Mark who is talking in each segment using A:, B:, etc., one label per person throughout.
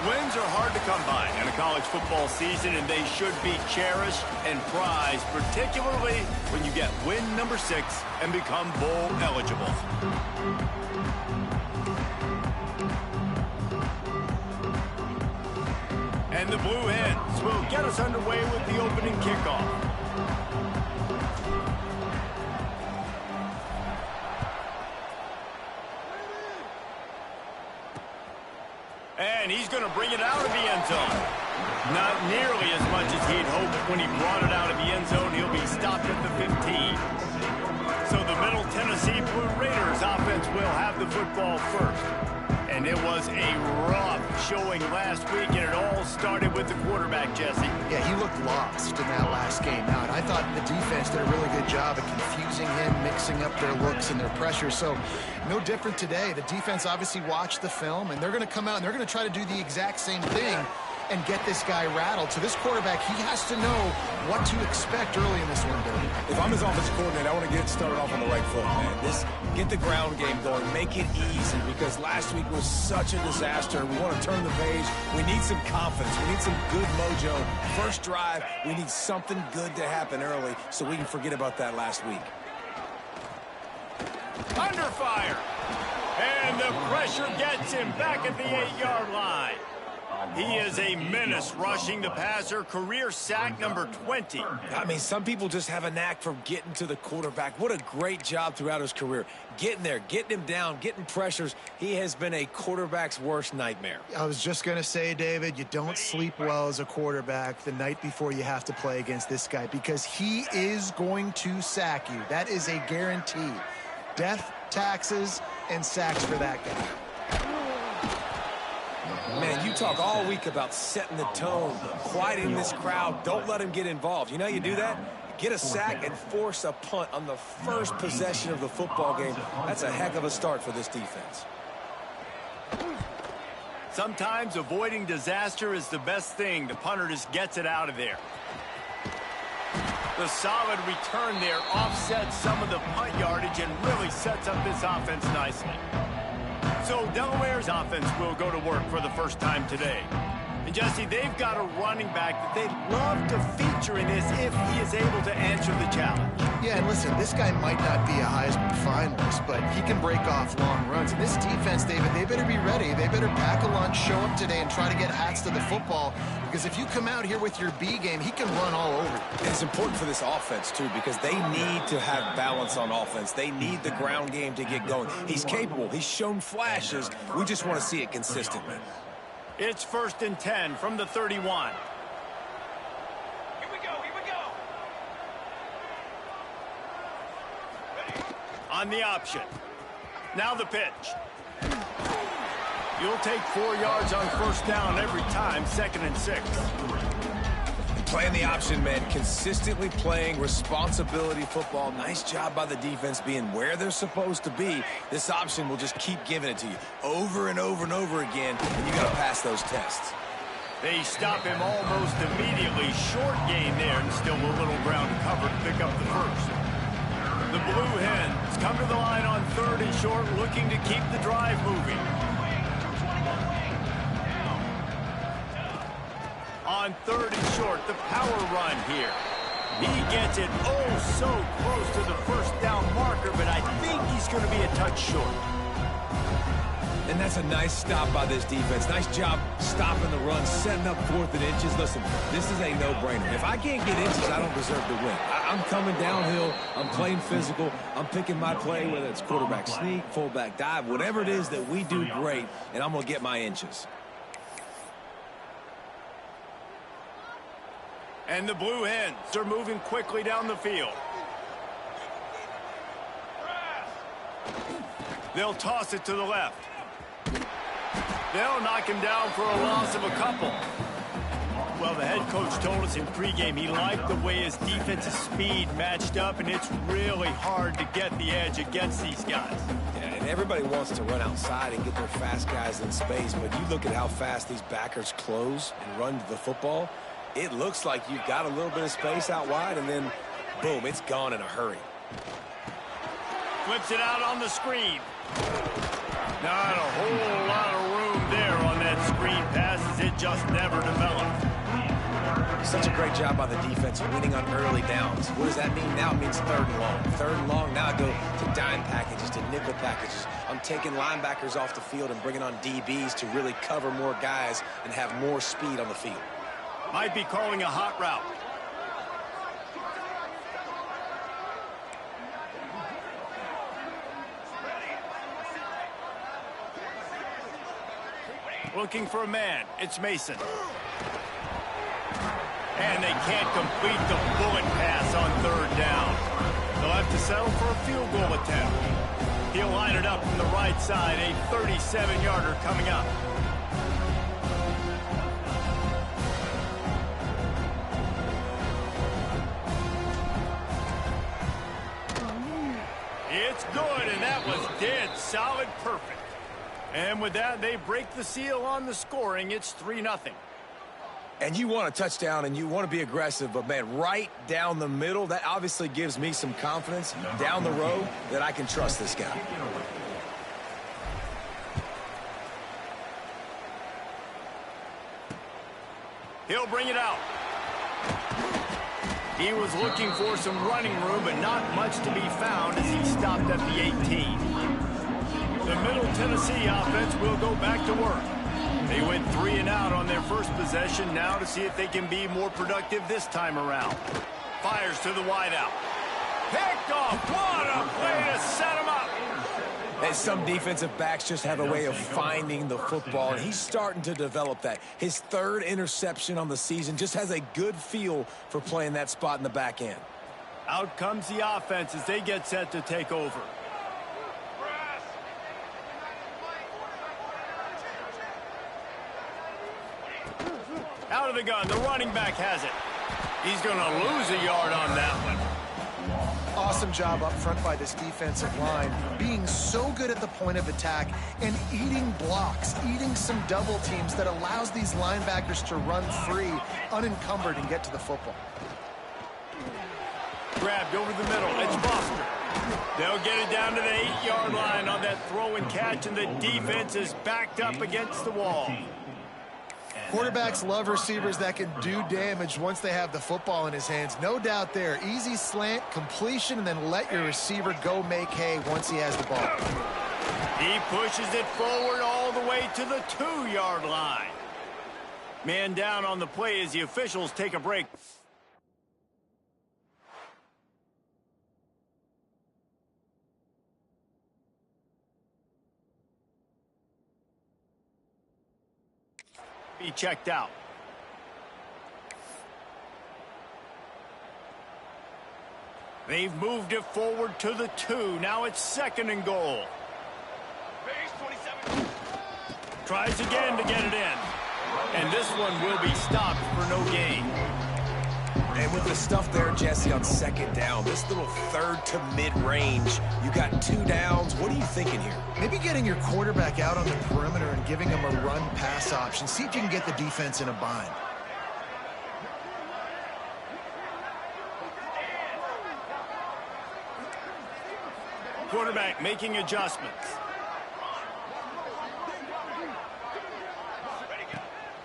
A: Wins are hard to come by in a college football season, and they should be cherished and prized, particularly when you get win number 6 and become bowl eligible. And the Blue Hens will get us underway with the opening kickoff. And he's going to bring it out of the end zone. Not nearly as much as he'd hoped. When he brought it out of the end zone, he'll be stopped at the 15. So the Middle Tennessee Blue Raiders offense will have the football first. And it was a rough showing last week, and it all started with the quarterback, Jesse.
B: Yeah, he looked lost in that last game. Now, and I thought the defense did a really good job of confusing him, mixing up their looks and their pressure. So, no different today. The defense obviously watched the film, and they're going to come out and they're going to try to do the exact same thing and get this guy rattled. So this quarterback, he has to know what to expect early in this one, Billy.
C: If I'm his offensive coordinator, I want to get started off on the right foot, man. Get the ground game going, make it easy, because last week was such a disaster. We want to turn the page. We need some confidence. We need some good mojo. First drive, we need something good to happen early so we can forget about that last week.
A: Under fire. And the pressure gets him back at the 8-yard line. He is a menace rushing the passer, career sack number 20.
C: I mean, some people just have a knack for getting to the quarterback. What a great job throughout his career. Getting there, getting him down, getting pressures. He has been a quarterback's worst nightmare.
B: I was just going to say, David, you don't sleep well as a quarterback the night before you have to play against this guy, because he is going to sack you. That is a guarantee. Death, taxes, and sacks for that guy.
C: Man, you talk all week about setting the tone, quieting this crowd. Don't let him get involved. You know how you do that? Get a sack and force a punt on the first possession of the football game. That's a heck of a start for this defense.
A: Sometimes avoiding disaster is the best thing. The punter just gets it out of there. The solid return there offsets some of the punt yardage and really sets up this offense nicely. So Delaware's offense will go to work for the first time today. And Jesse, they've got a running back that they'd love to feature in this if he is able to answer the challenge.
B: Yeah, and listen, this guy might not be a Heisman finalist, but he can break off long runs. And this defense, David, they better be ready. They better pack a lunch, show up today, and try to get hats to the football. Because if you come out here with your B game, he can run all over you.
C: And it's important for this offense, too, because they need to have balance on offense. They need the ground game to get going. He's capable. He's shown flashes. We just want to see it consistently.
A: It's 1st and 10 from the 31.
D: Here we go.
A: On the option. Now the pitch. You'll take 4 yards on first down every time, 2nd and 6.
C: Playing the option, man. Consistently playing responsibility football. Nice job by the defense being where they're supposed to be. This option will just keep giving it to you over and over and over again, and you got to pass those tests.
A: They stop him almost immediately. Short gain there, and still a little ground covered to pick up the first. The Blue Hens come to the line on 3rd and short, looking to keep the drive moving. On 3rd and short, the power run here. He gets it so close to the first down marker, but I think he's going to be a touch short.
C: And that's a nice stop by this defense. Nice job stopping the run, setting up 4th and inches. Listen, this is a no-brainer. If I can't get inches, I don't deserve to win. I'm coming downhill. I'm playing physical. I'm picking my play, whether it's quarterback sneak, fullback dive, whatever it is that we do great, and I'm going to get my inches.
A: And the Blue Hens are moving quickly down the field. They'll toss it to the left. They'll knock him down for a loss of a couple. Well, the head coach told us in pregame he liked the way his defensive speed matched up, and it's really hard to get the edge against these guys.
C: Yeah, and everybody wants to run outside and get their fast guys in space, but you look at how fast these backers close and run to the football. It looks like you've got a little bit of space out wide, and then, boom, it's gone in a hurry.
A: Flips it out on the screen. Not a whole lot of room there on that screen pass as just never developed.
C: Such a great job by the defense winning on early downs. What does that mean now? It means 3rd and long. 3rd and long, now I go to dime packages, to nickel packages. I'm taking linebackers off the field and bringing on DBs to really cover more guys and have more speed on the field.
A: Might be calling a hot route. Looking for a man. It's Mason. And they can't complete the bullet pass on 3rd down. They'll have to settle for a field goal attempt. He'll line it up from the right side. A 37-yarder coming up. It's good, and that was dead solid perfect. And with that, they break the seal on the scoring. It's 3-0.
C: And you want a touchdown and you want to be aggressive, but, man, right down the middle, that obviously gives me some confidence down the road that I can trust this guy.
A: He'll bring it out. He was looking for some running room, but not much to be found as he stopped at the 18. The Middle Tennessee offense will go back to work. They went 3 and out on their first possession, now to see if they can be more productive this time around. Fires to the wideout. Picked off. What a play to set him up.
C: And some defensive backs just have a way of finding the football, and he's starting to develop that. His 3rd interception on the season, just has a good feel for playing that spot in the back end.
A: Out comes the offense as they get set to take over. Out of the gun, the running back has it. He's going to lose a yard on that one.
B: Awesome job up front by this defensive line, being so good at the point of attack and eating blocks, eating some double teams that allows these linebackers to run free, unencumbered, and get to the football.
A: Grabbed over the middle. It's Foster. They'll get it down to the 8-yard line on that throw and catch, and the defense is backed up against the wall.
B: Quarterbacks love receivers that can do damage once they have the football in his hands. No doubt there. Easy slant, completion, and then let your receiver go make hay once he has the ball.
A: He pushes it forward all the way to the 2-yard line. Man down on the play as the officials take a break. Be checked out. They've moved it forward to the 2. Now it's 2nd and goal.
D: Base 27.
A: Tries again to get it in. And this one will be stopped for no gain.
C: And with the stuff there, Jesse, on 2nd down, this little 3rd to mid-range, you got 2 downs. What are you thinking here?
B: Maybe getting your quarterback out on the perimeter and giving him a run-pass option. See if you can get the defense in a bind.
A: Quarterback making adjustments.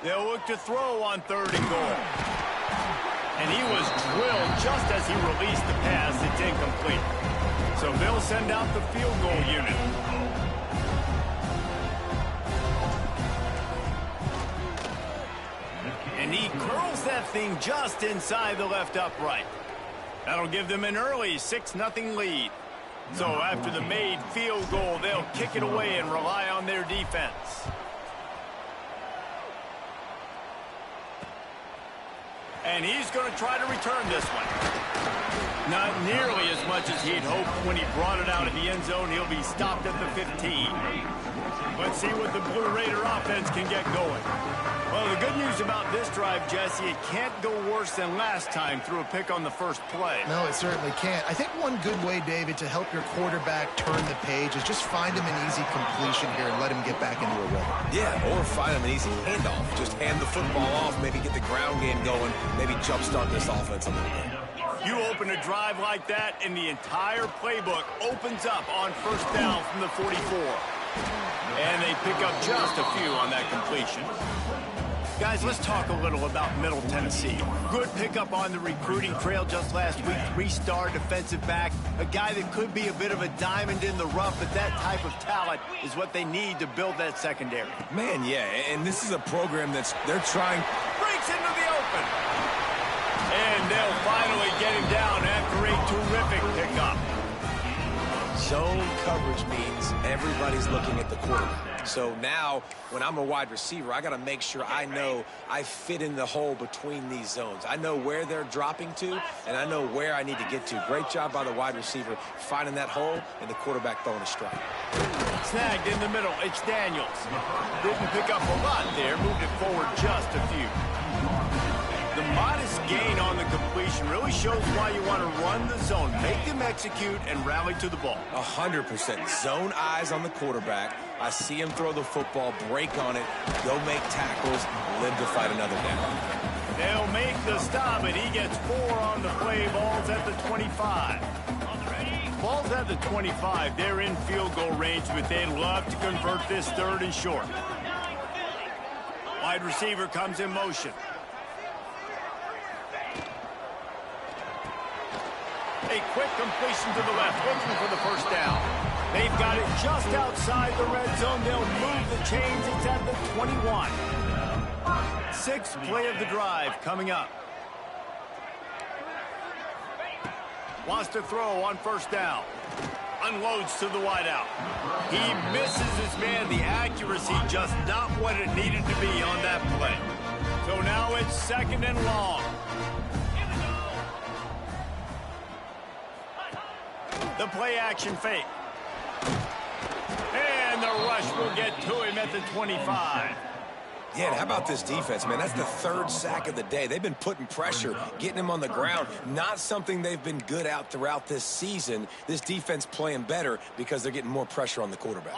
A: They'll look to throw on 3rd and goal. And he was drilled just as he released the pass. It's incomplete. So they'll send out the field goal unit. And he curls that thing just inside the left upright. That'll give them an early 6-0 lead. So after the made field goal, they'll kick it away and rely on their defense. And he's going to try to return this one. Not nearly as much as he'd hoped when he brought it out of the end zone. He'll be stopped at the 15. Let's see what the Blue Raider offense can get going. Well, the good news about this drive, Jesse, it can't go worse than last time through a pick on the first play.
B: No, it certainly can't. I think one good way, David, to help your quarterback turn the page is just find him an easy completion here and let him get back into a rhythm.
C: Yeah, or find him an easy handoff. Just hand the football off, maybe get the ground game going, maybe jumpstart this offense a little bit.
A: You open a drive like that, and the entire playbook opens up on 1st down from the 44. And they pick up just a few on that completion. Guys, let's talk a little about Middle Tennessee. Good pickup on the recruiting trail just last week. 3-star defensive back, a guy that could be a bit of a diamond in the rough, but that type of talent is what they need to build that secondary.
C: Man, yeah, and this is a program they're trying.
A: Breaks into the open. And they'll finally get him down after a terrific pickup.
C: Zone coverage means everybody's looking at the quarterback. So now, when I'm a wide receiver, I got to make sure I know I fit in the hole between these zones. I know where they're dropping to, and I know where I need to get to. Great job by the wide receiver finding that hole, and the quarterback throwing a strike.
A: Snagged in the middle. It's Daniels. Didn't pick up a lot there. Moved it forward just a few. The modest gain on the completion really shows why you want to run the zone, make them execute, and rally to the ball.
C: 100%. Zone eyes on the quarterback. I see him throw the football, break on it, go make tackles, live to fight another down.
A: They'll make the stop, and he gets 4 on the play. Ball's at the 25. Ball's at the 25. They're in field goal range, but they'd love to convert this 3rd and short. Wide receiver comes in motion. A quick completion to the left, looking for the first down. They've got it just outside the red zone. They'll move the chains. It's at the 21. 6th play of the drive coming up. Wants to throw on first down. Unloads to the wideout. He misses his man. The accuracy just not what it needed to be on that play. So now it's 2nd and long. The play action fake. And the rush will get to him at the 25.
C: Yeah, and how about this defense, man? That's the 3rd sack of the day. They've been putting pressure, getting him on the ground. Not something they've been good at throughout this season. This defense playing better because they're getting more pressure on the quarterback.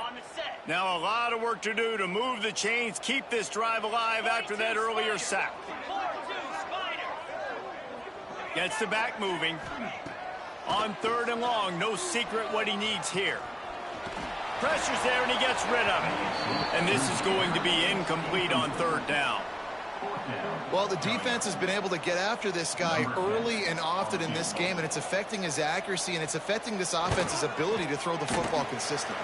A: Now a lot of work to do to move the chains, keep this drive alive after that earlier sack. Gets the back moving. On 3rd and long, no secret what he needs here. Pressure's there, and he gets rid of it. And this is going to be incomplete on 3rd down.
B: Well, the defense has been able to get after this guy early and often in this game, and it's affecting his accuracy, and it's affecting this offense's ability to throw the football consistently.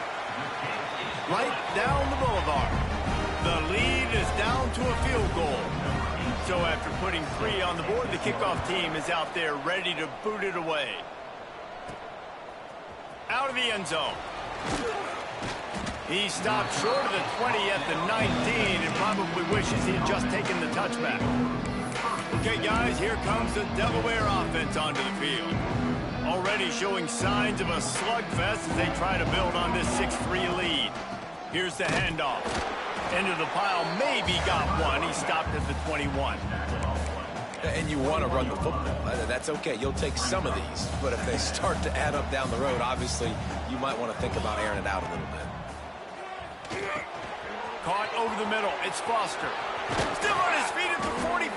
A: Right down the boulevard. The lead is down to a field goal. So after putting 3 on the board, the kickoff team is out there ready to boot it away. Out of the end zone. He stopped short of the 20 at the 19 and probably wishes he had just taken the touchback. Okay, guys, here comes the Delaware offense onto the field. Already showing signs of a slugfest as they try to build on this 6-3 lead. Here's the handoff. Into the pile, maybe got one. He stopped at the 21.
C: And you want to run the football. That's okay. You'll take some of these. But if they start to add up down the road, obviously, you might want to think about airing it out a little bit.
A: Caught over the middle. It's Foster. Still on his feet at the 45.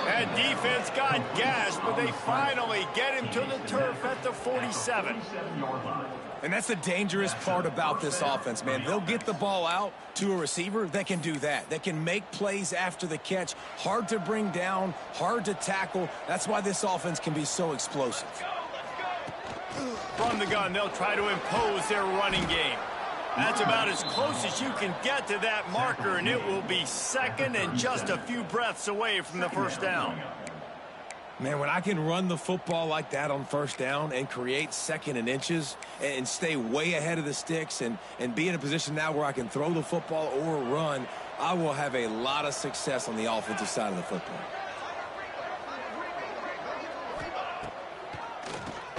A: That defense got gashed, but they finally get him to the turf at the 47.
C: And that's the dangerous part about this offense, man. They'll get the ball out to a receiver that can do that. That can make plays after the catch. Hard to bring down, hard to tackle. That's why this offense can be so explosive.
A: From the gun, they'll try to impose their running game. That's about as close as you can get to that marker, and it will be 2nd and just a few breaths away from the first down.
C: Man, when I can run the football like that on first down and create 2nd and inches and stay way ahead of the sticks and be in a position now where I can throw the football or run, I will have a lot of success on the offensive side of the football.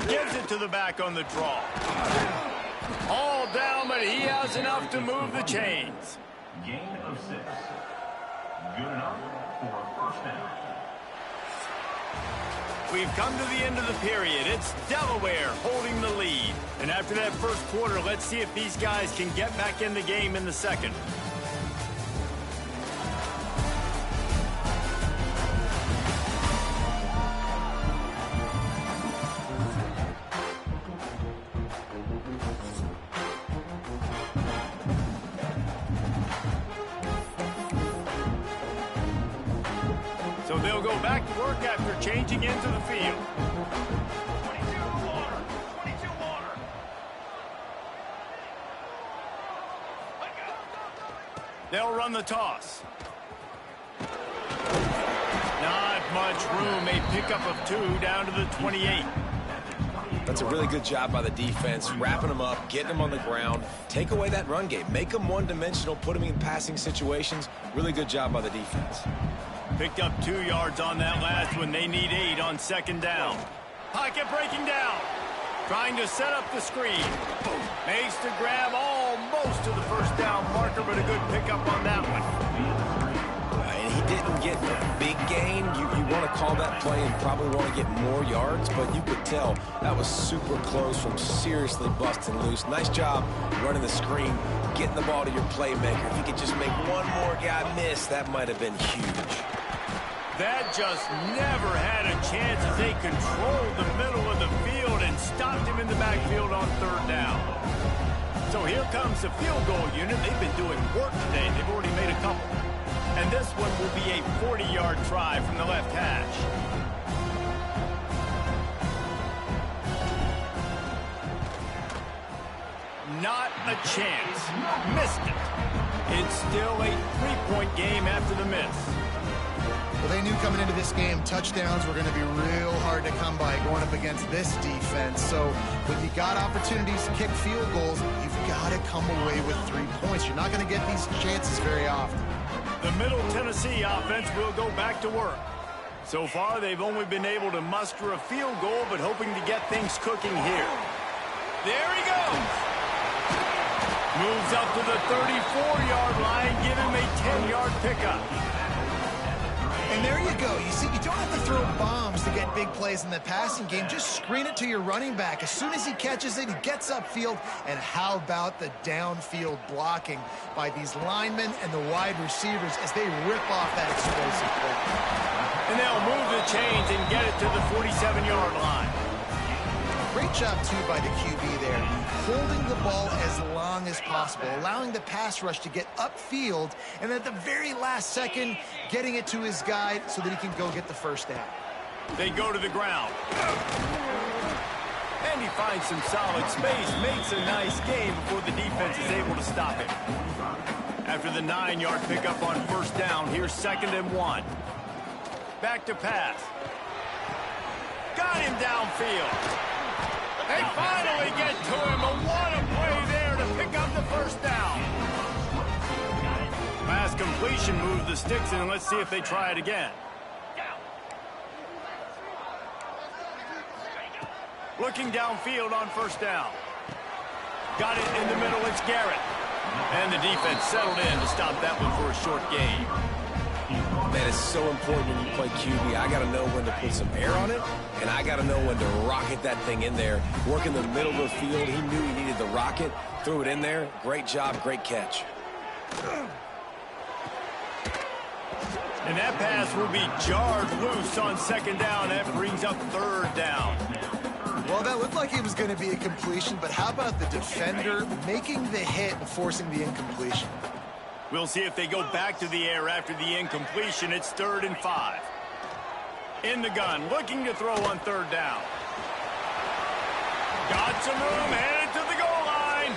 A: Gives it to the back on the draw. All down, but he has enough to move the chains.
E: Gain of 6. Good enough for a first down.
A: We've come to the end of the period. It's Delaware holding the lead. And after that first quarter, let's see if these guys can get back in the game in the second. So they'll go back to work after changing into the field.
D: 22 water. 22 water.
A: They'll run the toss. Not much room. A pickup of 2 down to the 28.
C: That's a really good job by the defense, wrapping them up, getting them on the ground. Take away that run game. Make them one-dimensional, put them in passing situations. Really good job by the defense.
A: Picked up 2 yards on that last one. They need 8 on second down. Pocket breaking down. Trying to set up the screen. Makes the grab almost to the first down marker, but a good pickup on that one.
C: And he didn't get a big gain. You want to call that play and probably want to get more yards, but you could tell that was super close from seriously busting loose. Nice job running the screen, getting the ball to your playmaker. If you could just make one more guy miss, that might have been huge.
A: That just never had a chance as they controlled the middle of the field and stopped him in the backfield on third down. So here comes the field goal unit. They've been doing work today. They've already made a couple. And this one will be a 40-yard try from the left hash. Not a chance. Missed it. It's still a 3-point game after the miss.
B: Well, they knew coming into this game touchdowns were going to be real hard to come by going up against this defense. So when you got opportunities to kick field goals, you've got to come away with 3 points. You're not going to get these chances very often.
A: The Middle Tennessee offense will go back to work. So far, they've only been able to muster a field goal, but hoping to get things cooking here. There he goes. Moves up to the 34-yard line, give him a 10-yard pickup.
B: And there you go. You see, you don't have to throw bombs to get big plays in the passing game. Just screen it to your running back. As soon as he catches it, he gets upfield. And how about the downfield blocking by these linemen and the wide receivers as they rip off that explosive play.
A: And they'll move the chains and get it to the 47-yard line.
B: Great job, too, by the QB there, holding the ball as long as possible, allowing the pass rush to get upfield, and at the very last second, getting it to his guy so that he can go get the first down.
A: They go to the ground. And he finds some solid space, makes a nice game before the defense is able to stop him. After the 9-yard pickup on first down, here's 2nd and 1. Back to pass. Got him downfield. They finally get to him, and what a play there to pick up the first down. Pass completion moves the sticks in, and let's see if they try it again. Looking downfield on first down. Got it in the middle, it's Garrett. And the defense settled in to stop that one for a short gain.
C: Man, it's so important when you play QB. I got to know when to put some air on it, and I got to know when to rocket that thing in there. Work in the middle of the field. He knew he needed the rocket. Threw it in there. Great job, great catch.
A: And that pass will be jarred loose on second down. That brings up third down.
B: Well, that looked like it was going to be a completion, but how about the defender making the hit and forcing the incompletion?
A: We'll see if they go back to the air after the incompletion. It's 3rd and 5. In the gun, looking to throw on third down. Got some room, headed to the goal line.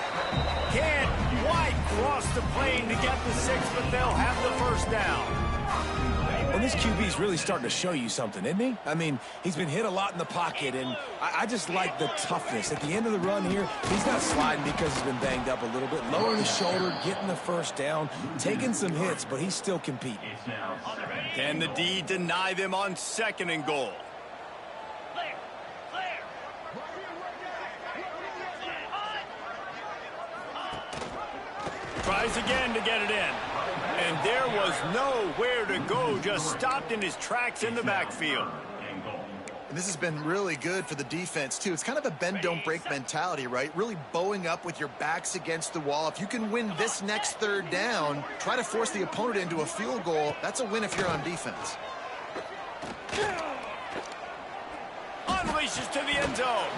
A: Can't quite cross the plane to get the 6, but they'll have the first down.
C: And this QB's really starting to show you something, isn't he? I mean, he's been hit a lot in the pocket, and I just like the toughness. At the end of the run here, he's not sliding because he's been banged up a little bit. Lowering his shoulder, getting the first down, taking some hits, but he's still competing.
A: Can the D deny them on 2nd and goal? Tries again to get it in. And there was nowhere to go, just stopped in his tracks in the backfield.
B: And this has been really good for the defense, too. It's kind of a bend-don't-break mentality, right? Really bowing up with your backs against the wall. If you can win this next third down, try to force the opponent into a field goal. That's a win if you're on defense.
A: Unleashes to the end zone.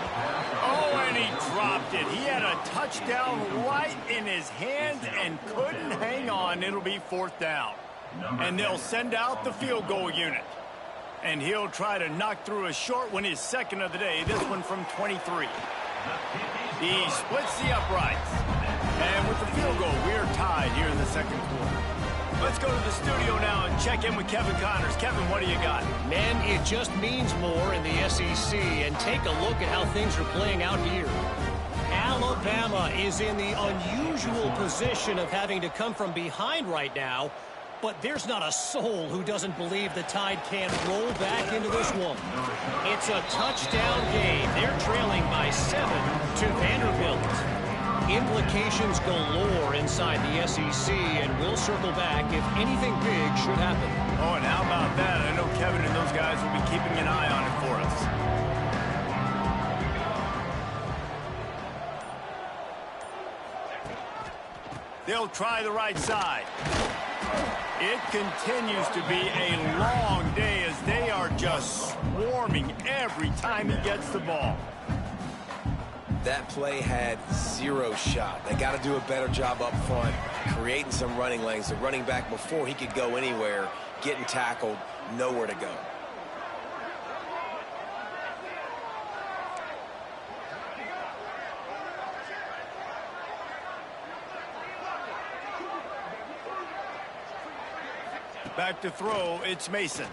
A: Oh, and he dropped it. He had a touchdown right in his hands and couldn't hang on. It'll be 4th down. And they'll send out the field goal unit. And he'll try to knock through a short one, his second of the day, this one from 23. He splits the uprights. And with the field goal, we're tied here in the second quarter. Let's go to the studio now and check in with Kevin Connors. Kevin, what do you got?
F: Man, it just means more in the SEC. And take a look at how things are playing out here. Alabama is in the unusual position of having to come from behind right now. But there's not a soul who doesn't believe the Tide can't roll back into this one. It's a touchdown game. They're trailing by 7 to Vanderbilt. Implications galore inside the SEC, and we'll circle back if anything big should happen.
A: Oh, and how about that? I know Kevin and those guys will be keeping an eye on it for us. They'll try the right side. It continues to be a long day as they are just swarming every time he gets the ball.
C: That play had zero shot. They got to do a better job up front, creating some running lanes. The running back, before he could go anywhere, getting tackled, nowhere to go.
A: Back to throw, it's Mason.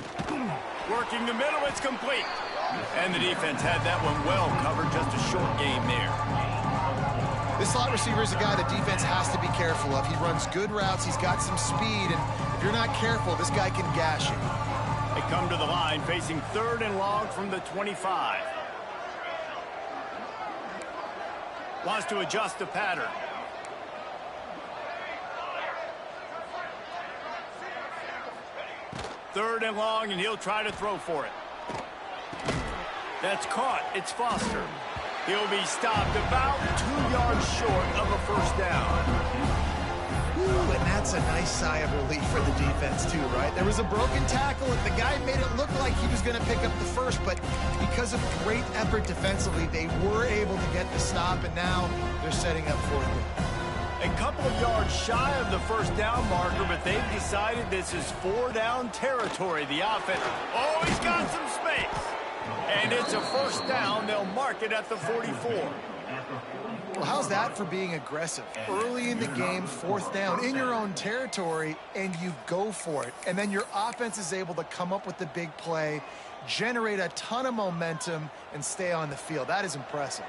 A: Working the middle, it's complete. And the defense had that one well covered, just a short game there.
B: This slot receiver is a guy the defense has to be careful of. He runs good routes, he's got some speed, and if you're not careful, this guy can gash you.
A: They come to the line facing 3rd and long from the 25. Wants to adjust the pattern. Third and long, and he'll try to throw for it. That's caught. It's Foster. He'll be stopped about 2 yards short of a first down.
B: Ooh, and that's a nice sigh of relief for the defense too, right? There was a broken tackle, and the guy made it look like he was going to pick up the first, but because of great effort defensively, they were able to get the stop, and now they're setting up 4th down.
A: A couple of yards shy of the first down marker, but they've decided this is 4 down territory. The offense, oh, he's got some space. And it's a first down. They'll mark it at the 44.
B: Well, how's that for being aggressive? Early in the game, 4th down in your own territory, and you go for it. And then your offense is able to come up with the big play, generate a ton of momentum, and stay on the field. That is impressive.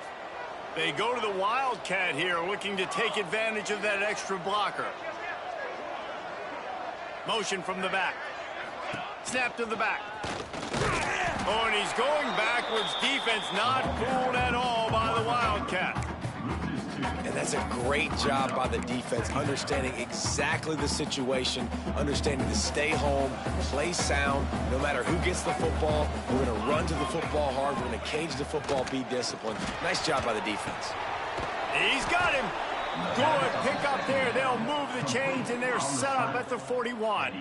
A: They go to the Wildcat here, looking to take advantage of that extra blocker. Motion from the back. Snap to the back. Oh, and he's going backwards. Defense not fooled at all by the Wildcat.
C: And that's a great job by the defense, understanding exactly the situation, understanding to stay home, play sound. No matter who gets the football, we're going to run to the football hard. We're going to cage the football, be disciplined. Nice job by the defense.
A: He's got him. Good pick up there. They'll move the chains, and they're set up at the 41.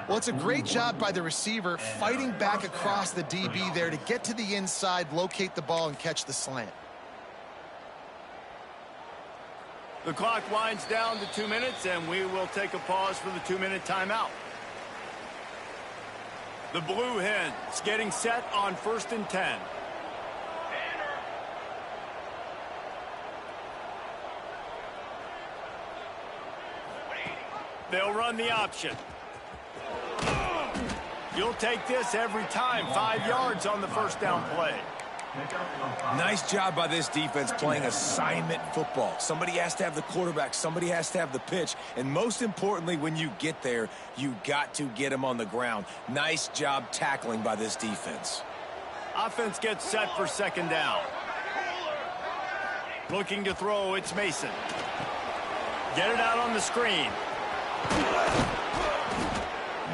B: Well, it's a great job by the receiver fighting back across the DB there to get to the inside, locate the ball, and catch the slant.
A: The clock winds down to 2 minutes, and we will take a pause for the 2-minute timeout. The Blue Hens getting set on 1st and 10. They'll run the option. You'll take this every time. 5 yards on the first down play.
C: Nice job by this defense playing assignment football. Somebody has to have the quarterback. Somebody has to have the pitch. And most importantly, when you get there, you got to get him on the ground. Nice job tackling by this defense.
A: Offense gets set for 2nd down. Looking to throw, it's Mason. Get it out on the screen.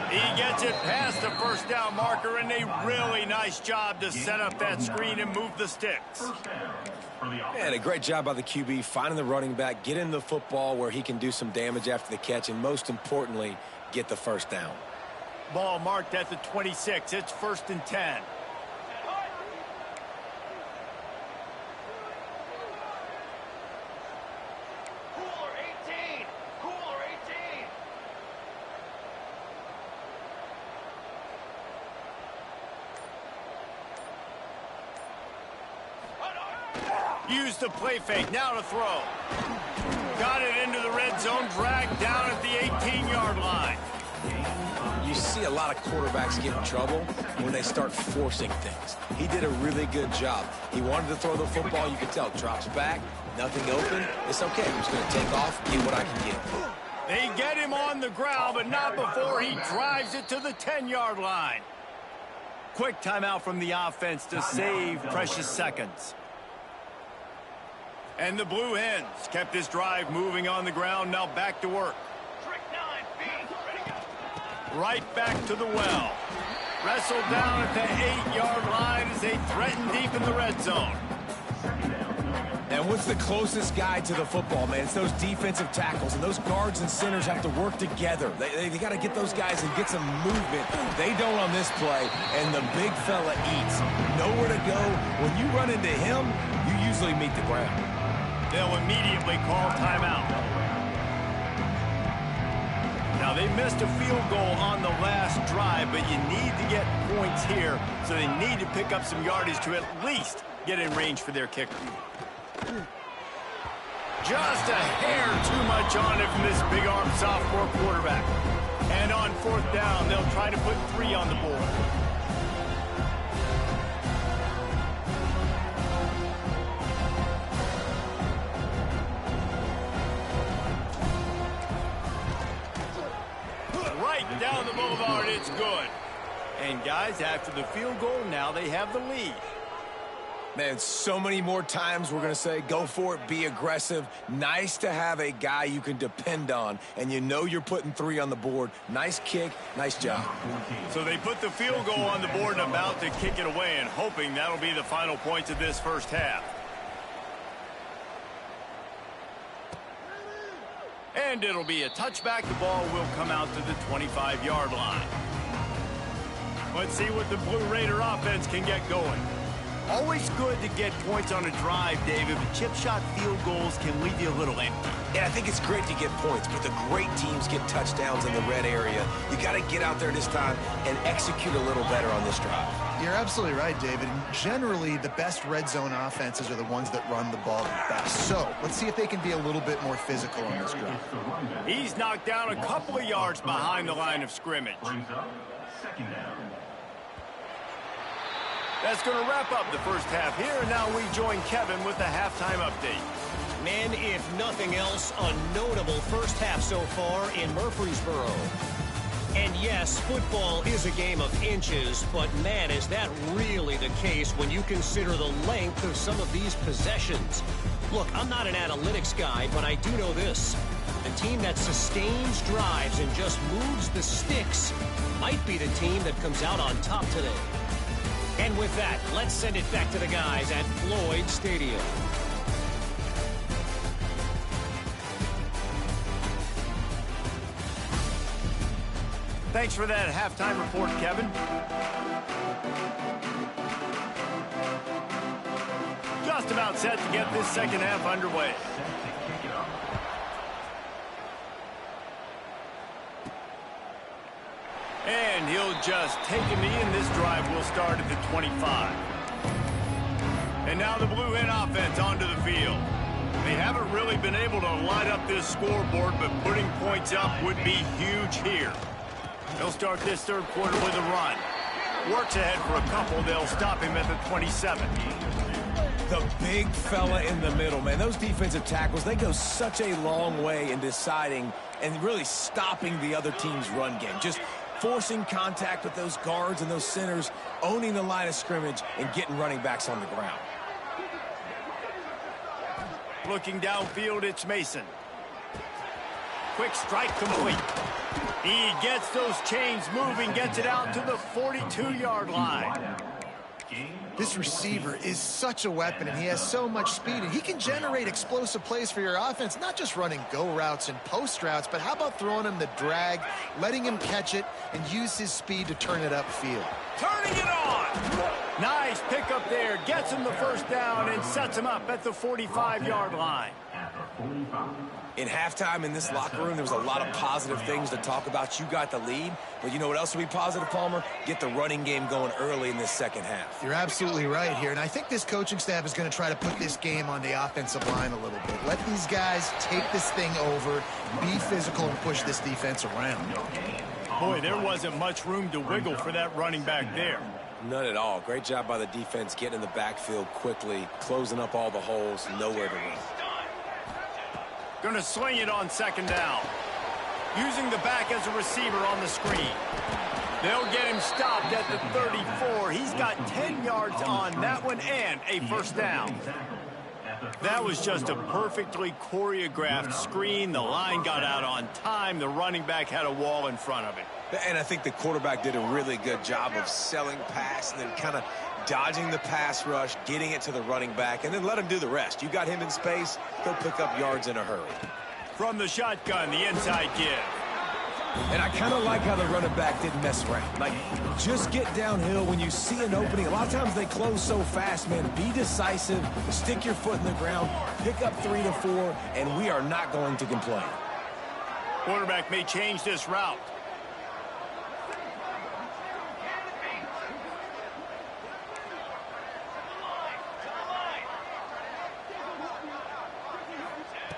A: He gets it past the first down marker, and a really nice job to set up that screen and move the sticks.
C: And a great job by the QB finding the running back, getting the football where he can do some damage after the catch, and most importantly, get the first down.
A: Ball marked at the 26. It's 1st and 10. Use the play fake. Now to throw. Got it into the red zone. Dragged down at the 18-yard line.
C: You see a lot of quarterbacks get in trouble when they start forcing things. He did a really good job. He wanted to throw the football. You could tell. Drops back. Nothing open. It's okay. I'm just going to take off, get what I can get.
A: They get him on the ground, but not before he drives it to the 10-yard line. Quick timeout from the offense to save precious seconds. And the Blue Hens kept this drive moving on the ground. Now back to work. Right back to the well. Wrestled down at the 8-yard line as they threaten deep in the red zone.
C: And what's the closest guy to the football, man? It's those defensive tackles, and those guards and centers have to work together. They got to get those guys and get some movement. They don't on this play, and the big fella eats. Nowhere to go. When you run into him, you usually meet the ground.
A: They'll immediately call timeout. Now, they missed a field goal on the last drive, but you need to get points here, so they need to pick up some yardage to at least get in range for their kicker. Just a hair too much on it from this big-arm sophomore quarterback. And on fourth down, they'll try to put 3 on the board. Right down the boulevard, it's good. And guys, after the field goal, now they have the lead.
C: Man, so many more times we're going to say, go for it, be aggressive. Nice to have a guy you can depend on, and you know you're putting 3 on the board. Nice kick, nice job.
A: So they put the field goal on the board and about to kick it away, and hoping that'll be the final points of this first half. And it'll be a touchback. The ball will come out to the 25-yard line. Let's see what the Blue Raider offense can get going. Always good to get points on a drive, David, but chip shot field goals can leave you a little empty.
C: Yeah, I think it's great to get points, but the great teams get touchdowns in the red area. You got to get out there this time and execute a little better on this drive.
B: You're absolutely right, David. And generally, the best red zone offenses are the ones that run the ball the best. So let's see if they can be a little bit more physical on this drive.
A: He's knocked down a couple of yards behind the line of scrimmage.
E: Second down.
A: That's going to wrap up the first half here, and now we join Kevin with the halftime update.
F: Man, if nothing else, a notable first half so far in Murfreesboro. And yes, football is a game of inches, but man, is that really the case when you consider the length of some of these possessions. Look, I'm not an analytics guy, but I do know this. The team that sustains drives and just moves the sticks might be the team that comes out on top today. And with that, let's send it back to the guys at Floyd Stadium.
A: Thanks for that halftime report, Kevin. Just about set to get this second half underway. And he'll just take a knee, and this drive will start at the 25. And now the Blue Hen offense onto the field. They haven't really been able to light up this scoreboard, but putting points up would be huge here. They'll start this third quarter with a run. Works ahead for a couple. They'll stop him at the 27.
C: The big fella in the middle, man. Those defensive tackles, they go such a long way in deciding and really stopping the other team's run game. Just forcing contact with those guards and those centers, owning the line of scrimmage, and getting running backs on the ground.
A: Looking downfield, it's Mason. Quick strike complete. He gets those chains moving, gets it out to the 42-yard line.
B: This receiver is such a weapon, and he has so much speed, and he can generate explosive plays for your offense, not just running go routes and post routes, but how about throwing him the drag, letting him catch it, and use his speed to turn it upfield.
A: Turning it on! Nice pickup there, gets him the first down and sets him up at the 45-yard line.
E: the 45.
C: In halftime in this locker room, there was a lot of positive things to talk about. You got the lead, but you know what else will be positive, Palmer? Get the running game going early in this second half.
B: You're absolutely right here, and I think this coaching staff is going to try to put this game on the offensive line a little bit. Let these guys take this thing over, be physical, and push this defense around.
A: Boy, there wasn't much room to wiggle for that running back there.
C: None at all. Great job by the defense getting in the backfield quickly, closing up all the holes, nowhere to run.
A: Going to sling it on second down. Using the back as a receiver on the screen. They'll get him stopped at the 34. He's got 10 yards on that one and a first down. That was just a perfectly choreographed screen. The line got out on time. The running back had a wall in front of it.
C: And I think the quarterback did a really good job of selling pass and then kind of dodging the pass rush, getting it to the running back, and then let him do the rest. You got him in space, he'll pick up yards in a hurry.
A: From the shotgun, the inside give.
C: And I kind of like how the running back didn't mess around. Like, just get downhill when you see an opening. A lot of times they close so fast, man. Be decisive, stick your foot in the ground, pick up 3 to 4, and we are not going to complain.
A: Quarterback may change this route.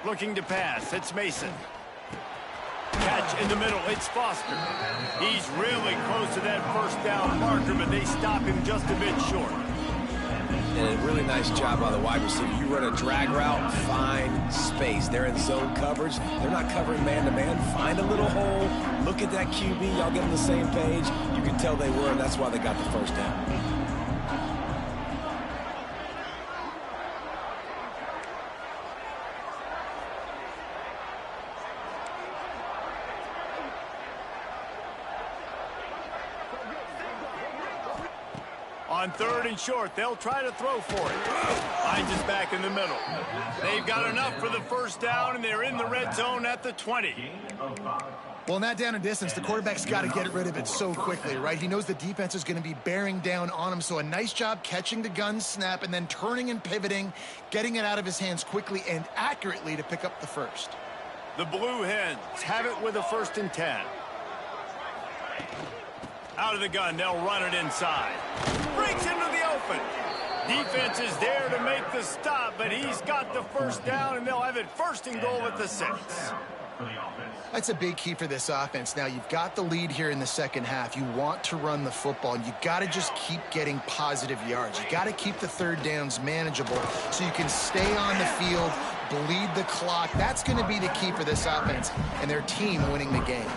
A: Looking to pass, it's Mason. Catch in the middle, it's Foster. He's really close to that first down marker, but they stop him just a bit short.
C: And a really nice job by the wide receiver. You run a drag route, find space. They're in zone coverage. They're not covering man-to-man. Find a little hole. Look at that QB. Y'all get on the same page. You can tell they were, and that's why they got the first down.
A: On third and short, they'll try to throw for it. Hines is back in the middle. They've got enough for the first down, and they're in the red zone at the 20.
B: Well, in that down and distance, the quarterback's got to get rid of it so quickly, right? He knows the defense is going to be bearing down on him, so a nice job catching the gun snap and then turning and pivoting, getting it out of his hands quickly and accurately to pick up the first.
A: The Blue Hens have it with a 1st and 10. Out of the gun, they'll run it inside. Breaks into the open. Defense is there to make the stop, but he's got the first down, and they'll have it 1st and goal at the 6.
B: That's a big key for this offense. Now, you've got the lead here in the second half. You want to run the football, and you got to just keep getting positive yards. You got to keep the third downs manageable so you can stay on the field, bleed the clock. That's going to be the key for this offense and their team winning the game.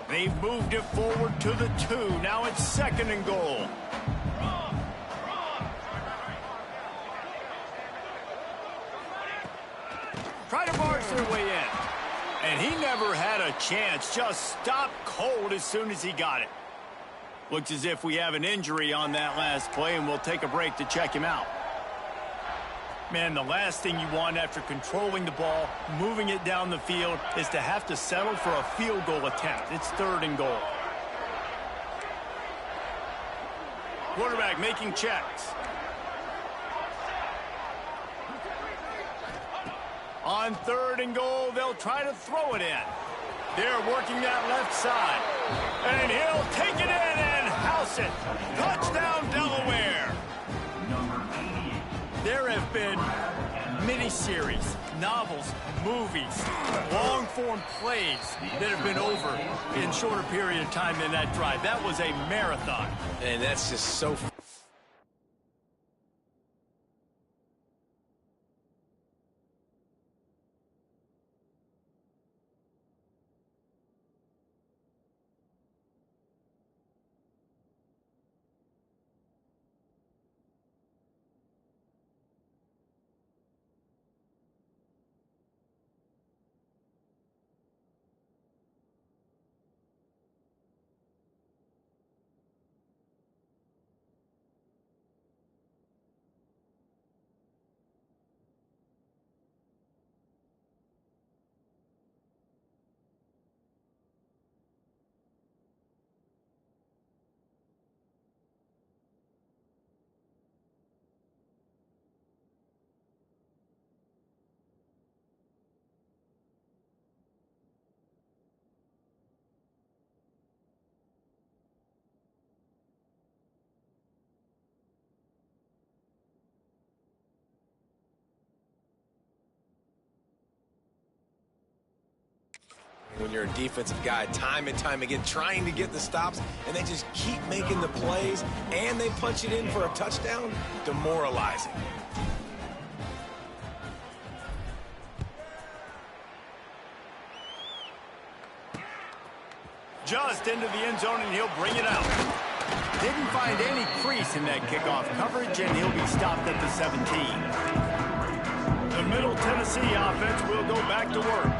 A: They've moved it forward to the 2. Now it's 2nd and goal. Try to barge their way in. And he never had a chance. Just stopped cold as soon as he got it. Looks as if we have an injury on that last play, and we'll take a break to check him out. Man, the last thing you want after controlling the ball, moving it down the field, is to have to settle for a field goal attempt. It's 3rd and goal. Quarterback making checks. On 3rd and goal, they'll try to throw it in. They're working that left side. And he'll take it in and house it. Touchdown, Delaware. There have been miniseries, novels, movies, long-form plays that have been over in shorter period of time than that drive. That was a marathon.
C: And that's just so you're a defensive guy time and time again trying to get the stops, and they just keep making the plays, and they punch it in for a touchdown, demoralizing.
A: Just into the end zone, and he'll bring it out. Didn't find any crease in that kickoff coverage, and he'll be stopped at the 17. The Middle Tennessee offense will go back to work.